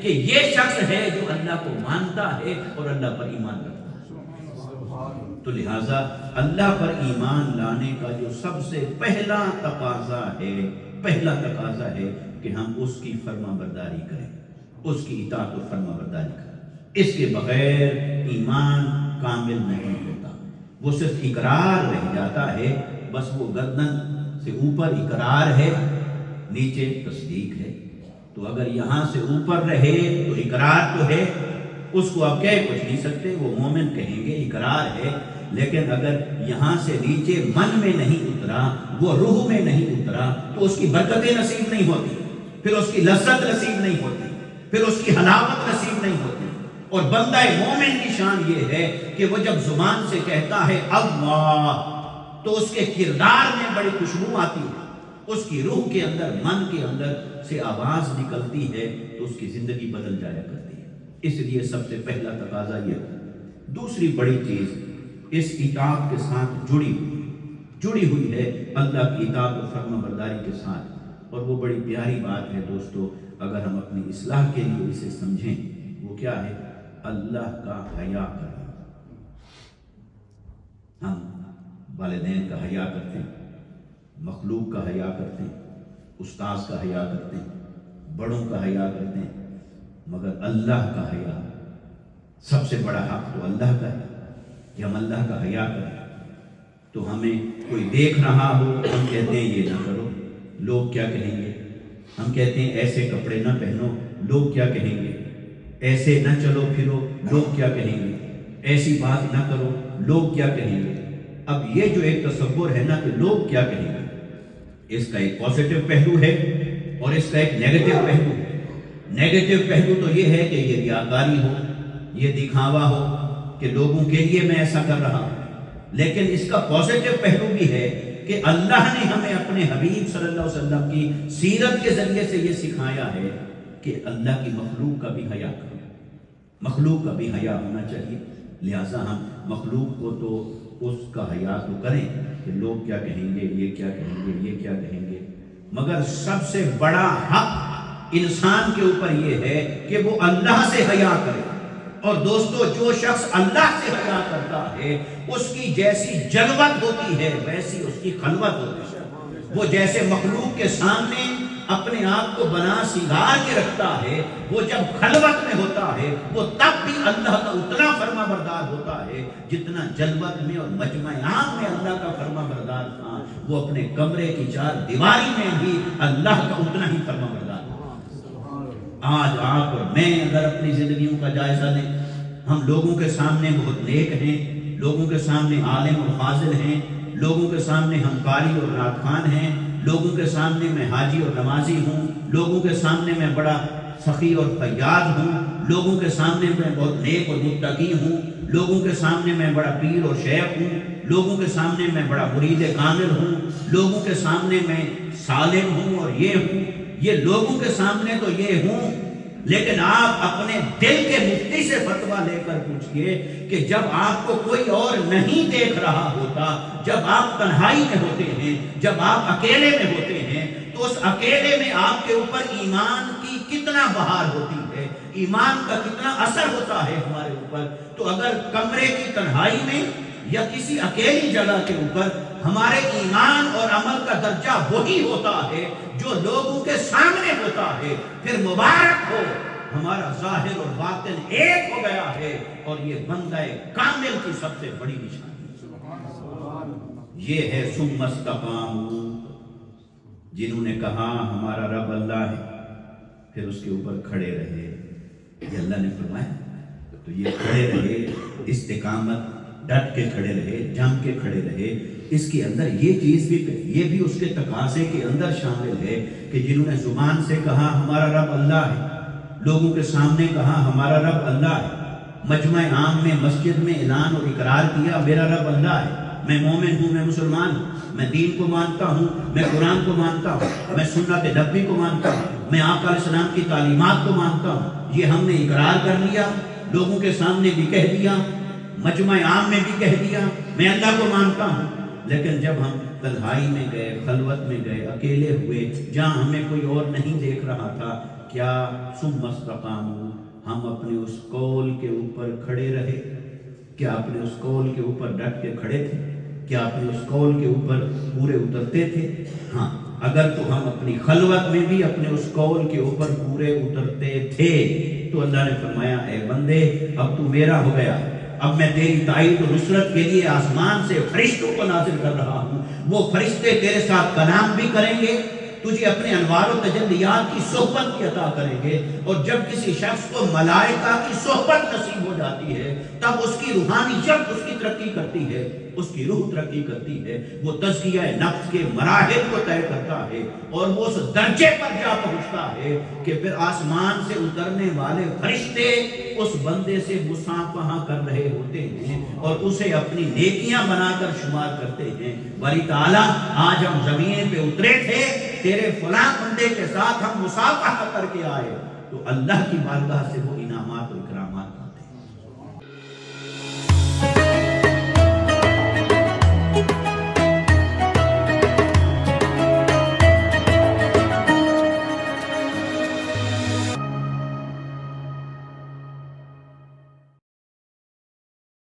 کہ یہ شخص ہے جو اللہ کو مانتا ہے اور اللہ پر ایمان رکھتا ہے۔ تو لہٰذا اللہ پر ایمان لانے کا جو سب سے پہلا تقاضا ہے کہ ہم اس کی فرما برداری کریں، اس کی اطاعت و فرما برداری کریں۔ اس کے بغیر ایمان کامل نہیں ہوتا، وہ صرف اقرار رہ جاتا ہے، بس وہ گردن سے اوپر اقرار ہے، نیچے تصدیق ہے۔ تو اگر یہاں سے اوپر رہے تو اقرار تو ہے، اس کو آپ کہہ کچھ نہیں سکتے، وہ مومن کہیں گے اقرار ہے، لیکن اگر یہاں سے نیچے من میں نہیں اترا، وہ روح میں نہیں اترا، تو اس کی برکتیں نصیب نہیں ہوتی، پھر اس کی لذت نصیب نہیں ہوتی، پھر اس کی حلاوت نصیب نہیں ہوتی۔ اور بندہ مومن کی شان یہ ہے کہ وہ جب زبان سے کہتا ہے اللہ، تو اس کے کردار میں بڑی خوشبو آتی ہے، اس کی روح کے اندر، من کے اندر سے آواز نکلتی ہے، تو اس کی زندگی بدل جایا کرتی ہے۔ اس لیے سب سے پہلا تقاضا یہ ہے۔ دوسری بڑی چیز اس اطاعت کے ساتھ جڑی ہوئی ہے، اللہ کی اطاعت و فرما برداری کے ساتھ، اور وہ بڑی پیاری بات ہے دوستو، اگر ہم اپنی اصلاح کے لیے اسے سمجھیں، وہ کیا ہے؟ اللہ کا حیا کرنا۔ ہم والدین کا حیا کرتے ہیں، مخلوق کا حیا کرتے ہیں، استاذ کا حیا کرتے ہیں، بڑوں کا حیا کرتے ہیں، مگر اللہ کا حیا، سب سے بڑا حق تو اللہ کا ہے کہ ہم اللہ کا حیا کریں۔ تو ہمیں کوئی دیکھ رہا ہو، ہم کہتے ہیں یہ نہ کرو، لوگ کیا کہیں گے؟ ہم کہتے ہیں ایسے کپڑے نہ پہنو، لوگ کیا کہیں گے؟ ایسے نہ چلو پھرو، لوگ کیا کہیں گے؟ ایسی بات نہ کرو، لوگ کیا کہیں گے؟ اب یہ جو ایک تصور ہے نا کہ لوگ کیا کہیں گے، اس کا ایک پازیٹو پہلو ہے اور اس کا ایک نیگیٹو پہلو ہے۔ نیگیٹو پہلو تو یہ ہے کہ یہ ریاکاری ہو، یہ دکھاوا ہو کہ لوگوں کے لیے میں ایسا کر رہا ہوں، لیکن اس کا پازیٹو پہلو بھی ہے کہ اللہ نے ہمیں اپنے حبیب صلی اللہ علیہ وسلم کی سیرت کے ذریعے سے یہ سکھایا ہے کہ اللہ کی مخلوق کا بھی حیا کرو، مخلوق کا بھی حیا ہونا چاہیے۔ لہٰذا ہم مخلوق کو تو اس کا حیا تو کریں کہ لوگ کیا کہیں گے، یہ کیا کہیں گے، یہ کیا کہیں گے، مگر سب سے بڑا حق انسان کے اوپر یہ ہے کہ وہ اللہ سے حیا کرے۔ اور دوستو، جو شخص اللہ سے حیا کرتا ہے، اس کی جیسی جلوت ہوتی ہے ویسی اس کی خلوت ہوتی ہے۔ وہ جیسے مخلوق کے سامنے اپنے آپ کو بنا سنگار کے رکھتا ہے، وہ جب خلوت میں ہوتا ہے وہ تب بھی اللہ کا اتنا فرما بردار ہوتا ہے جتنا جلوت میں اور مجمع عام میں اللہ کا فرما بردار تھا۔ وہ اپنے کمرے کی چار دیواری میں بھی اللہ کا اتنا ہی فرما بردار تھا۔ آج آپ اور میں اگر اپنی زندگیوں کا جائزہ لیں، ہم لوگوں کے سامنے بہت نیک ہیں، لوگوں کے سامنے عالم اور فاضل ہیں، لوگوں کے سامنے ہم قاری اور رات خوان ہیں، لوگوں کے سامنے میں حاجی اور نمازی ہوں، لوگوں کے سامنے میں بڑا سخی اور فیاض ہوں، لوگوں کے سامنے میں بہت نیک اور متقی ہوں، لوگوں کے سامنے میں بڑا پیر اور شیخ ہوں، لوگوں کے سامنے میں بڑا مرید کامل ہوں، لوگوں کے سامنے میں سالم ہوں اور یہ ہوں، یہ لوگوں کے سامنے تو یہ ہوں، لیکن آپ اپنے دل کے مفتی سے فتویٰ لے کر پوچھئے کہ جب آپ کو کوئی اور نہیں دیکھ رہا ہوتا، جب آپ تنہائی میں ہوتے ہیں، جب آپ اکیلے میں ہوتے ہیں، تو اس اکیلے میں آپ کے اوپر ایمان کی کتنا بہار ہوتی ہے، ایمان کا کتنا اثر ہوتا ہے ہمارے اوپر۔ تو اگر کمرے کی تنہائی میں یا کسی اکیلی جگہ کے اوپر ہمارے ایمان اور عمل کا درجہ وہی ہوتا ہے جو لوگوں کے سامنے ہوتا ہے، پھر مبارک ہو، ہمارا ظاہر اور باطن ایک ہو گیا ہے، اور یہ بندہ کامل کی سب سے بڑی نشانی یہ ہے۔ ثم استقاموا، جنہوں نے کہا ہمارا رب اللہ ہے، پھر اس کے اوپر کھڑے رہے، یہ اللہ نے فرمایا، تو یہ کھڑے رہے، استقامت، ڈٹ کے کھڑے رہے، جم کے کھڑے رہے۔ اس کے اندر یہ چیز بھی، یہ بھی اس کے تقاضے کے اندر شامل ہے کہ جنہوں نے زبان سے کہا ہمارا رب اللہ ہے، لوگوں کے سامنے کہا ہمارا رب اللہ ہے، مجمع عام میں، مسجد میں اعلان اور اقرار کیا میرا رب اللہ ہے، میں مومن ہوں، میں مسلمان ہوں، میں دین کو مانتا ہوں، میں قرآن کو مانتا ہوں، میں سنت نبوی کو مانتا ہوں، میں آقا علیہ السلام کی تعلیمات کو مانتا ہوں، یہ ہم نے اقرار کر لیا، لوگوں کے سامنے بھی کہہ دیا، مجمع عام میں بھی کہہ دیا میں اللہ کو مانتا ہوں، لیکن جب ہم تنہائی میں گئے، خلوت میں گئے، اکیلے ہوئے، جہاں ہمیں کوئی اور نہیں دیکھ رہا تھا، کیا ثم استقاموا، ہم اپنے اس قول کے اوپر کھڑے رہے؟ کیا اپنے اس قول کے اوپر ڈٹ کے کھڑے تھے؟ کیا اپنے اس قول کے اوپر پورے اترتے تھے؟ ہاں، اگر تو ہم اپنی خلوت میں بھی اپنے اس قول کے اوپر پورے اترتے تھے تو اللہ نے فرمایا اے بندے اب تو میرا ہو گیا، اب میں تیری تائید و نصرت کے لیے آسمان سے فرشتوں کو نازل کر رہا ہوں، وہ فرشتے تیرے ساتھ کلام بھی کریں گے، تجھے اپنے انوار و تجلیات کی صحبت بھی عطا کریں گے، اور جب کسی شخص کو ملائکہ کی صحبت نصیب ہو جاتی ہے تب اس کی روحانیت اس کی ترقی کرتی ہے، اس کی روح ترقی کرتی ہے، وہ تزکیہ نفس کے مراحل کو طے کرتا ہے اور وہ اس درجے پر جا پہنچتا ہے کہ پھر آسمان سے اترنے والے فرشتے اس بندے سے مصافحہ کر رہے ہوتے ہیں اور اسے اپنی نیکیاں بنا کر شمار کرتے ہیں، باری تعالیٰ آج ہم زمین پہ اترے تھے، تیرے فلاں بندے کے ساتھ ہم مصافحہ کر کے آئے، تو اللہ کی بارگاہ سے وہ انعامات و اکرامات